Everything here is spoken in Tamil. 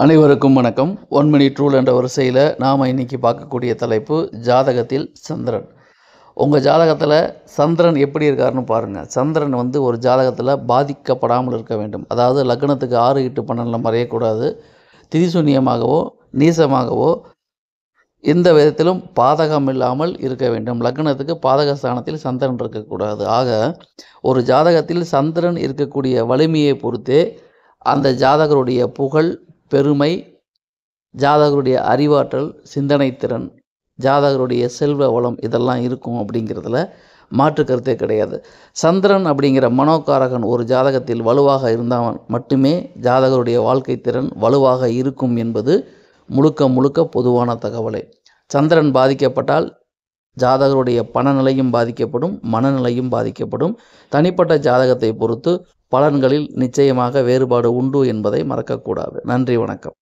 அனைவருக்கும் வணக்கம். 1 மினிட் ரூல் என்ற வரிசையில் நாம் இன்றைக்கி பார்க்கக்கூடிய தலைப்பு ஜாதகத்தில் சந்திரன். உங்கள் ஜாதகத்தில் சந்திரன் எப்படி இருக்காருன்னு பாருங்கள். சந்திரன் ஒரு ஜாதகத்தில் பாதிக்கப்படாமல் இருக்க வேண்டும். அதாவது லக்னத்துக்கு 6, 8, 12 மறையக்கூடாது. திதிசூன்யமாகவோ நீசமாகவோ எந்த விதத்திலும் பாதகம் இல்லாமல் இருக்க வேண்டும். லக்னத்துக்கு பாதகஸ்தானத்தில் சந்திரன் இருக்கக்கூடாது. ஆக ஒரு ஜாதகத்தில் சந்திரன் இருக்கக்கூடிய வலிமையை பொறுத்தே அந்த ஜாதகருடைய புகழ், பெருமை, ஜாதகருடைய அறிவாற்றல், சிந்தனை திறன், ஜாதகருடைய செல்வ வளம் இதெல்லாம் இருக்கும் அப்படிங்கிறதுல மாற்று கருத்தே கிடையாது. சந்திரன் அப்படிங்கிற மனோகாரகன் ஒரு ஜாதகத்தில் வலுவாக இருந்தால் மட்டுமே ஜாதகருடைய வாழ்க்கை திறன் வலுவாக இருக்கும் என்பது முழுக்க முழுக்க பொதுவான தகவலே. சந்திரன் பாதிக்கப்பட்டால் ஜாதகருடைய பணநிலையும் பாதிக்கப்படும், மனநிலையும் பாதிக்கப்படும். தனிப்பட்ட ஜாதகத்தை பொறுத்து பலன்களில் நிச்சயமாக வேறுபாடு உண்டு என்பதை மறக்கக்கூடாது. நன்றி, வணக்கம்.